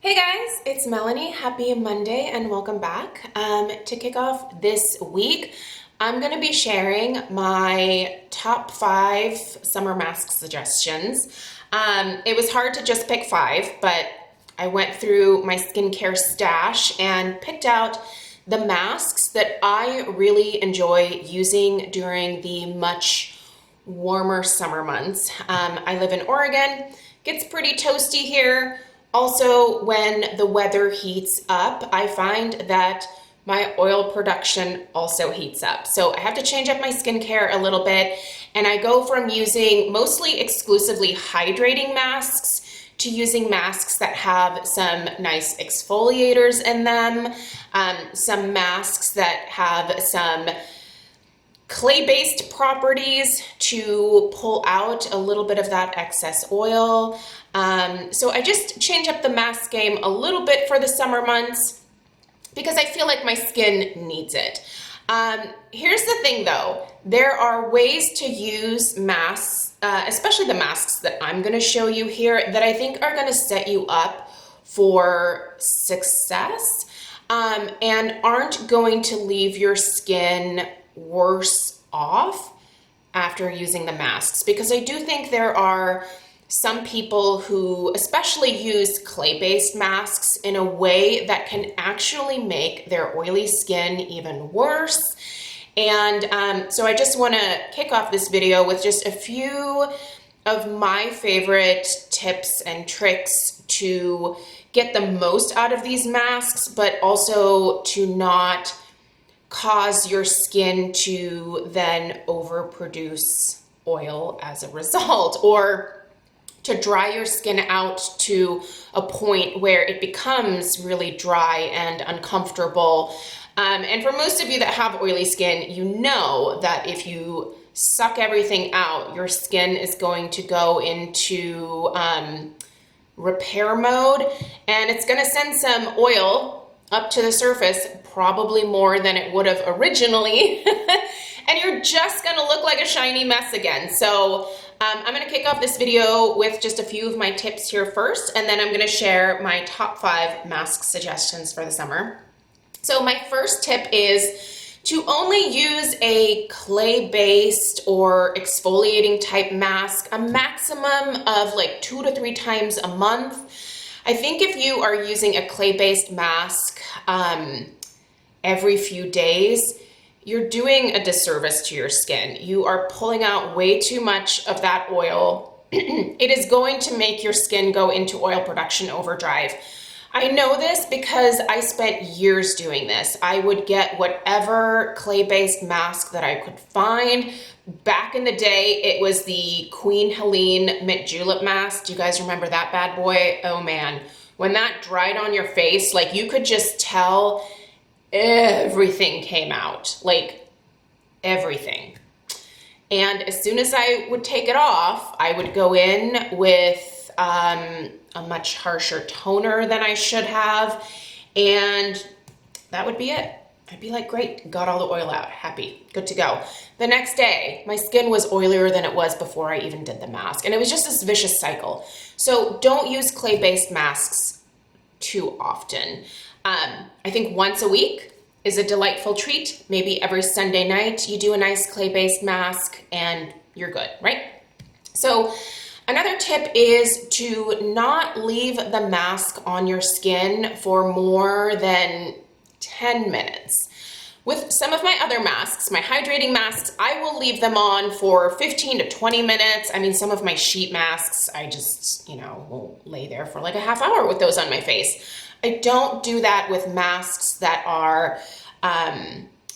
Hey guys, it's Melanie. Happy Monday and welcome back. To kick off this week, I'm going to be sharing my top 5 summer mask suggestions. It was hard to just pick 5, but I went through my skincare stash and picked out the masks that I really enjoy using during the much warmer summer months. I live in Oregon. Gets pretty toasty here. Also, when the weather heats up, I find that my oil production also heats up. So I have to change up my skincare a little bit, and I go from using mostly exclusively hydrating masks to using masks that have some nice exfoliators in them, some masks that have some clay-based properties to pull out a little bit of that excess oil. So I just change up the mask game a little bit for the summer months because I feel like my skin needs it. Here's the thing though, there are ways to use masks, especially the masks that I'm gonna show you here, that I think are gonna set you up for success and aren't going to leave your skin worse off after using the masks, because I do think there are some people who especially use clay-based masks in a way that can actually make their oily skin even worse. And so I just want to kick off this video with just a few of my favorite tips and tricks to get the most out of these masks, but also to not cause your skin to then overproduce oil as a result, or to dry your skin out to a point where it becomes really dry and uncomfortable. And for most of you that have oily skin, you know that if you suck everything out, your skin is going to go into repair mode, and it's going to send some oil up to the surface, probably more than it would have originally, and you're just gonna look like a shiny mess again. So I'm gonna kick off this video with just a few of my tips here first, and then I'm gonna share my top 5 mask suggestions for the summer. So my first tip is to only use a clay-based or exfoliating type mask, a maximum of like 2 to 3 times a month. I think if you are using a clay-based mask every few days, you're doing a disservice to your skin. You are pulling out way too much of that oil. It is going to make your skin go into oil production overdrive. I know this because I spent years doing this. I would get whatever clay-based mask that I could find. Back in the day, it was the Queen Helene Mint Julep mask. Do you guys remember that bad boy? Oh man, when that dried on your face, like you could just tell everything came out, like everything. And as soon as I would take it off, I would go in with a much harsher toner than I should have, and that would be it. I'd be like, great, got all the oil out, happy, good to go. The next day, my skin was oilier than it was before I even did the mask, and it was just this vicious cycle. So don't use clay-based masks too often. I think once a week is a delightful treat. Maybe every Sunday night you do a nice clay-based mask and you're good, right? So another tip is to not leave the mask on your skin for more than 10 minutes. With some of my other masks, my hydrating masks, I will leave them on for 15 to 20 minutes. I mean, some of my sheet masks, I just, will lay there for like a half hour with those on my face. I don't do that with masks that are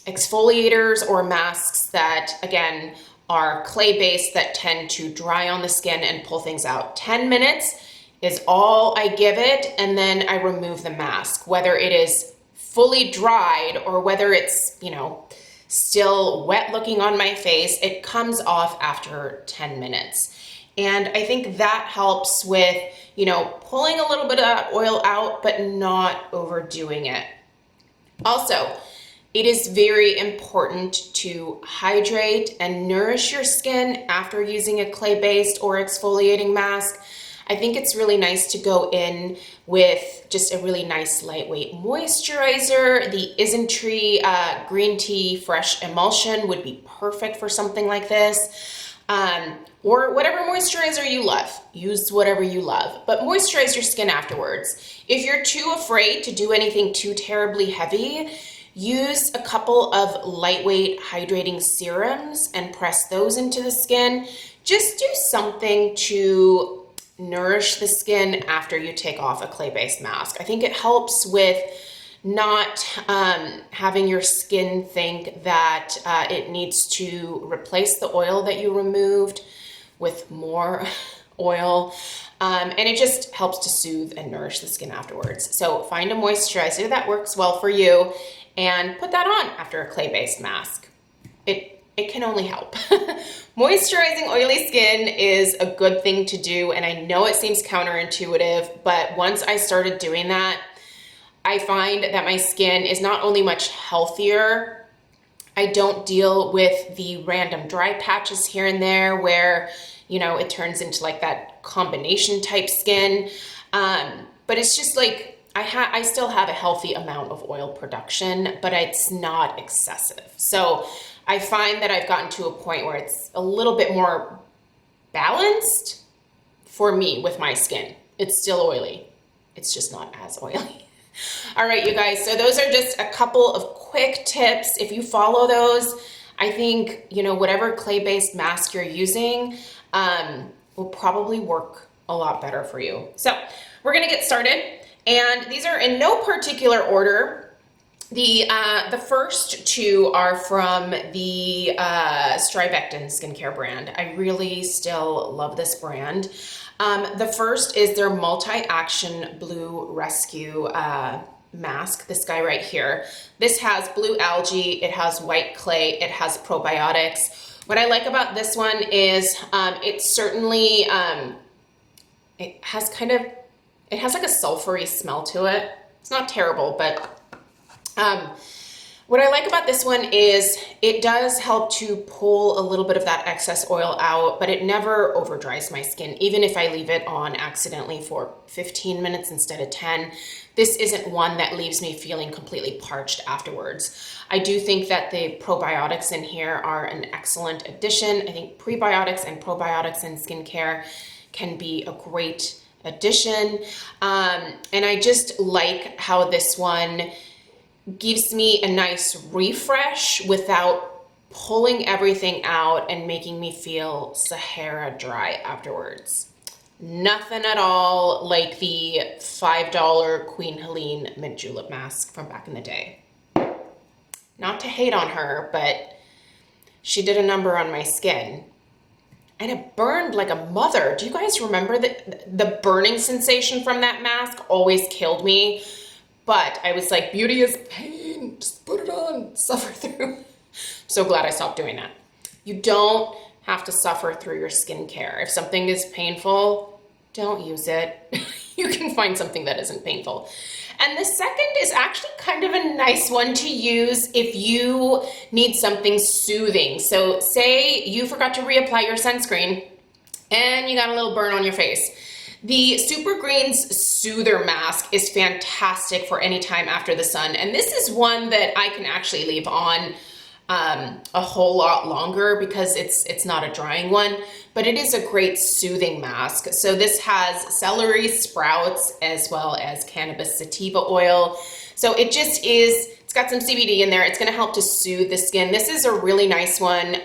exfoliators or masks that, again, are clay-based that tend to dry on the skin and pull things out. 10 minutes is all I give it, and then I remove the mask, whether it is fully dried or whether it's, still wet looking on my face. It comes off after 10 minutes. And I think that helps with, pulling a little bit of that oil out, but not overdoing it. Also, it is very important to hydrate and nourish your skin after using a clay-based or exfoliating mask. I think it's really nice to go in with just a really nice lightweight moisturizer. The Isntree green tea fresh emulsion would be perfect for something like this. Or whatever moisturizer you love. Use whatever you love, but moisturize your skin afterwards. If you're too afraid to do anything too terribly heavy, use a couple of lightweight hydrating serums and press those into the skin. Just do something to nourish the skin after you take off a clay-based mask. I think it helps with not having your skin think that it needs to replace the oil that you removed with more oil. And it just helps to soothe and nourish the skin afterwards. So find a moisturizer that works well for you and put that on after a clay-based mask. It can only help. Moisturizing oily skin is a good thing to do, and I know it seems counterintuitive, but once I started doing that, I find that my skin is not only much healthier, I don't deal with the random dry patches here and there where, you know, it turns into like that combination type skin. But it's just like, I still have a healthy amount of oil production, but it's not excessive. So I find that I've gotten to a point where it's a little bit more balanced for me with my skin. It's still oily. It's just not as oily. All right, you guys, so those are just a couple of quick tips. If you follow those, I think, you know, whatever clay-based mask you're using will probably work a lot better for you. So we're gonna get started, and these are in no particular order. The first two are from the StriVectin skincare brand. I really still love this brand. The first is their multi-action blue rescue mask, this guy right here. This has blue algae, it has white clay, it has probiotics. What I like about this one is it's certainly, it has like a sulfury smell to it. It's not terrible, but what I like about this one is it does help to pull a little bit of that excess oil out, but it never over dries my skin. Even if I leave it on accidentally for 15 minutes instead of 10, this isn't one that leaves me feeling completely parched afterwards. I do think that the probiotics in here are an excellent addition. I think prebiotics and probiotics in skincare can be a great addition. And I just like how this one gives me a nice refresh without pulling everything out and making me feel Sahara dry afterwards. Nothing at all like the $5 Queen Helene mint julep mask from back in the day. Not to hate on her, but she did a number on my skin and it burned like a mother. Do you guys remember that the burning sensation from that mask always killed me? But I was like, beauty is pain, just put it on, suffer through. So glad I stopped doing that. You don't have to suffer through your skincare. If something is painful, don't use it. You can find something that isn't painful. And the second is actually kind of a nice one to use if you need something soothing. So say you forgot to reapply your sunscreen and you got a little burn on your face. The Super Greens Soother Mask is fantastic for any time after the sun. And this is one that I can actually leave on a whole lot longer because it's not a drying one, but it is a great soothing mask. So this has celery sprouts as well as cannabis sativa oil. So it just is, it's got some CBD in there. It's gonna help to soothe the skin. This is a really nice one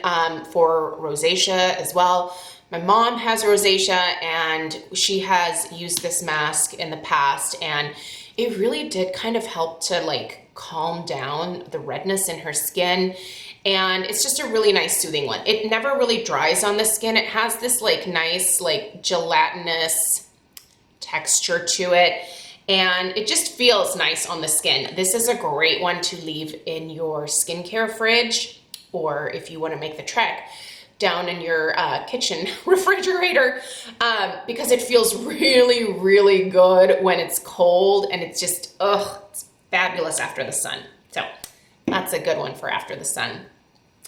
for rosacea as well. My mom has rosacea and she has used this mask in the past and it really did kind of help to like calm down the redness in her skin. And it's just a really nice soothing one. It never really dries on the skin. It has this like nice like gelatinous texture to it and it just feels nice on the skin. This is a great one to leave in your skincare fridge or if you want to make the trek down in your kitchen refrigerator because it feels really, really good when it's cold and it's just, it's fabulous after the sun. So that's a good one for after the sun.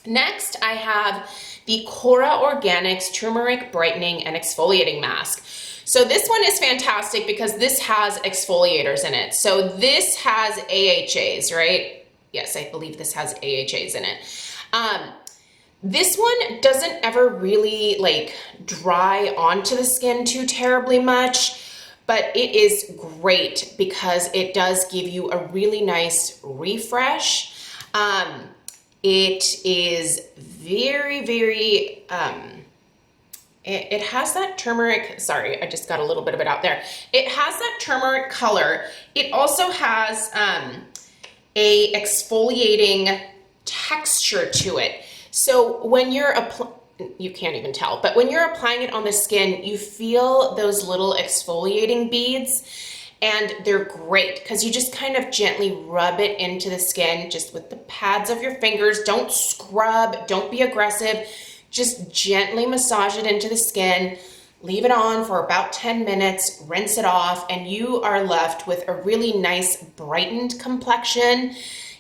Next, I have the Cora Organics Turmeric Brightening and Exfoliating Mask. So this one is fantastic because this has exfoliators in it. So this has AHAs, right? Yes, I believe this has AHAs in it. This one doesn't ever really like dry onto the skin too terribly much, but it is great because it does give you a really nice refresh. It is very, very, it has that turmeric, sorry, I just got a little bit of it out there. It has that turmeric color. It also has a exfoliating texture to it. So when you're you can't even tell, but when you're applying it on the skin, you feel those little exfoliating beads, and they're great because you just kind of gently rub it into the skin just with the pads of your fingers. Don't scrub, don't be aggressive, just gently massage it into the skin, leave it on for about 10 minutes, rinse it off, and you are left with a really nice brightened complexion.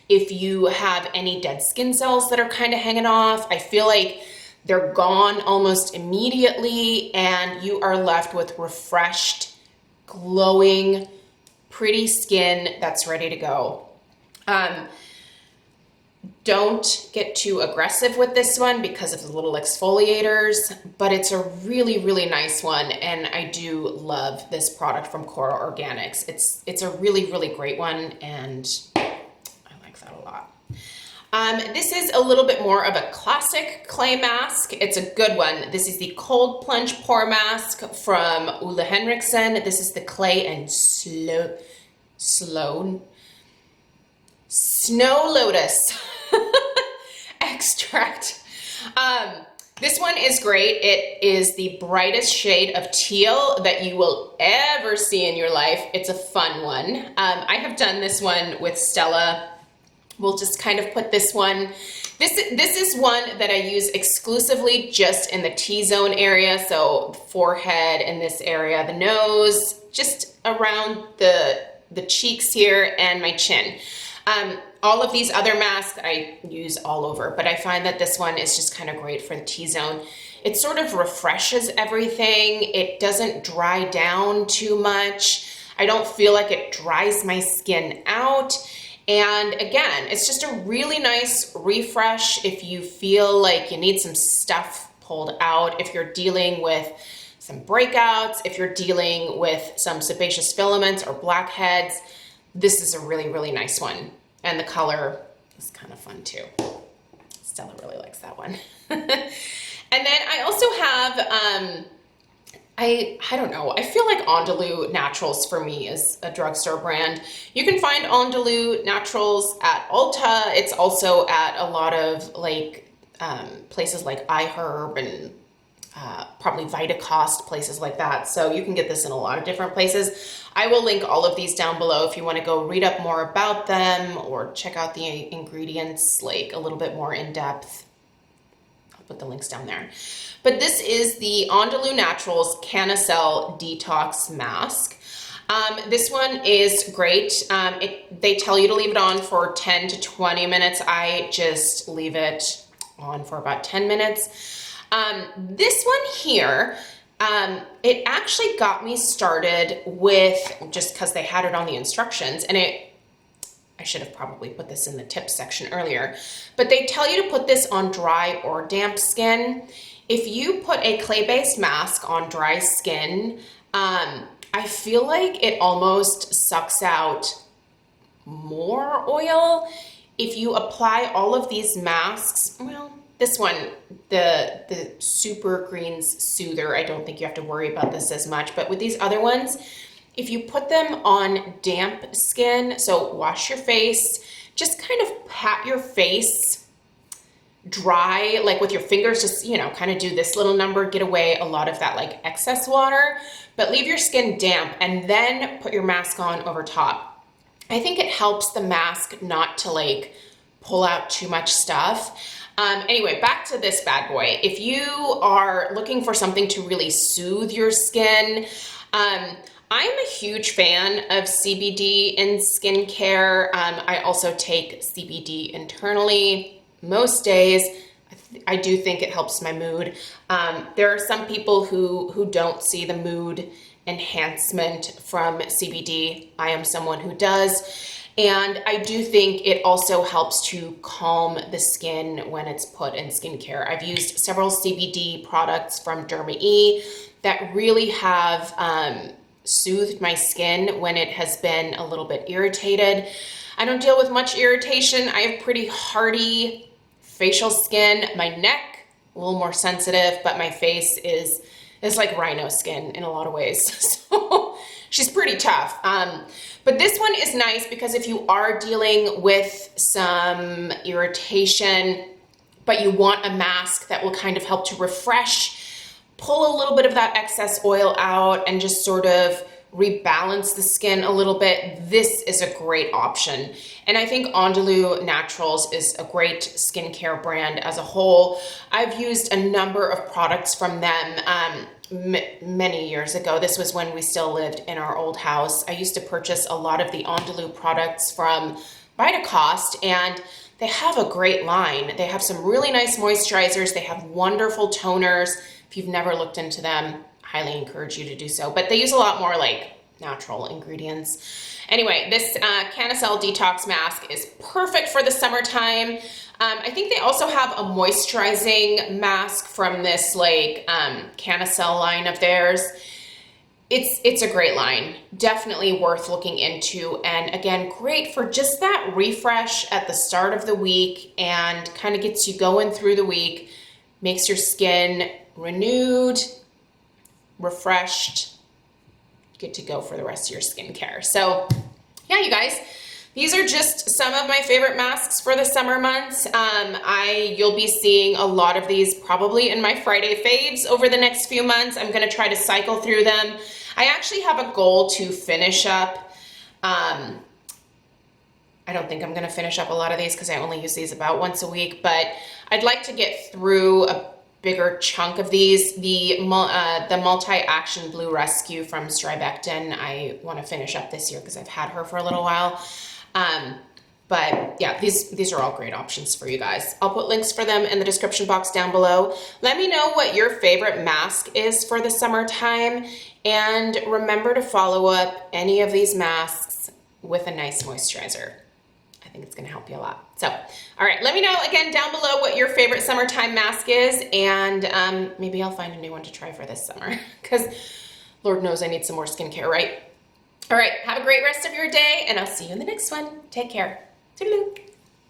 If you have any dead skin cells that are kind of hanging off, I feel like they're gone almost immediately, and you are left with refreshed, glowing, pretty skin that's ready to go. Don't get too aggressive with this one because of the little exfoliators, but it's a really, really nice one, and I do love this product from Cora Organics. It's a really, really great one, and that a lot. This is a little bit more of a classic clay mask. It's a good one. This is the Cold Plunge Pore Mask from Ole Henriksen. This is the clay and snow lotus extract. This one is great. It is the brightest shade of teal that you will ever see in your life. It's a fun one. I have done this one with Stella. We'll just kind of put this one, this is one that I use exclusively just in the T-zone area, so forehead in this area, the nose, just around the cheeks here and my chin. All of these other masks I use all over, but I find that this one is just kind of great for the T-zone. It sort of refreshes everything. It doesn't dry down too much. I don't feel like it dries my skin out. And again, it's just a really nice refresh if you feel like you need some stuff pulled out, if you're dealing with some breakouts, if you're dealing with some sebaceous filaments or blackheads. This is a really, really nice one. And the color is kind of fun too. Stella really likes that one. And then I also have, I don't know, I feel like Andalu Naturals for me is a drugstore brand. You can find Andalu Naturals at Ulta. It's also at a lot of like places like iHerb and probably Vitacost, places like that. So you can get this in a lot of different places. I will link all of these down below if you want to go read up more about them or check out the ingredients like a little bit more in depth. I'll put the links down there. But this is the Andalu Naturals Canicel Detox Mask. This one is great. They tell you to leave it on for 10 to 20 minutes. I just leave it on for about 10 minutes. This one here, it actually got me started with, just because they had it on the instructions, and I should have probably put this in the tips section earlier, but they tell you to put this on dry or damp skin. If you put a clay-based mask on dry skin, I feel like it almost sucks out more oil. If you apply all of these masks, well, this one, the Super Greens Soother, I don't think you have to worry about this as much, but with these other ones, if you put them on damp skin, so wash your face, just kind of pat your face dry, like with your fingers, just, you know, kind of do this little number, get away a lot of that like excess water, but leave your skin damp and then put your mask on over top. I think it helps the mask not to like pull out too much stuff. Anyway, back to this bad boy. If you are looking for something to really soothe your skin, I'm a huge fan of CBD in skincare. I also take CBD internally most days. I do think it helps my mood. There are some people who don't see the mood enhancement from CBD. I am someone who does. And I do think it also helps to calm the skin when it's put in skincare. I've used several CBD products from Derma-E that really have soothed my skin when it has been a little bit irritated. I don't deal with much irritation. I have pretty hardy facial skin. My neck, a little more sensitive, but my face is like rhino skin in a lot of ways. So she's pretty tough. But this one is nice because if you are dealing with some irritation, but you want a mask that will kind of help to refresh, pull a little bit of that excess oil out and just sort of rebalance the skin a little bit, this is a great option. And I think Andalu Naturals is a great skincare brand as a whole. I've used a number of products from them many years ago. This was when we still lived in our old house. I used to purchase a lot of the Andalu products from Vitacost, and they have a great line. They have some really nice moisturizers. They have wonderful toners. If you've never looked into them, highly encourage you to do so. But they use a lot more like natural ingredients. Anyway, this Canicel Detox Mask is perfect for the summertime. I think they also have a moisturizing mask from this like Canicel line of theirs. It's a great line, definitely worth looking into. And again, great for just that refresh at the start of the week and kind of gets you going through the week, makes your skin renewed, refreshed, good to go for the rest of your skincare. So yeah, you guys, these are just some of my favorite masks for the summer months. You'll be seeing a lot of these probably in my Friday faves over the next few months. I'm gonna try to cycle through them. I actually have a goal to finish up. I don't think I'm gonna finish up a lot of these because I only use these about once a week, but I'd like to get through a bigger chunk of these. The multi-action blue rescue from StriVectin, I want to finish up this year because I've had her for a little while. But yeah, these are all great options for you guys. I'll put links for them in the description box down below. Let me know what your favorite mask is for the summertime, and remember to follow up any of these masks with a nice moisturizer. I think it's gonna help you a lot. So, all right, let me know again down below what your favorite summertime mask is, and maybe I'll find a new one to try for this summer, because Lord knows I need some more skincare, right? All right, have a great rest of your day, and I'll see you in the next one. Take care. Toodaloo.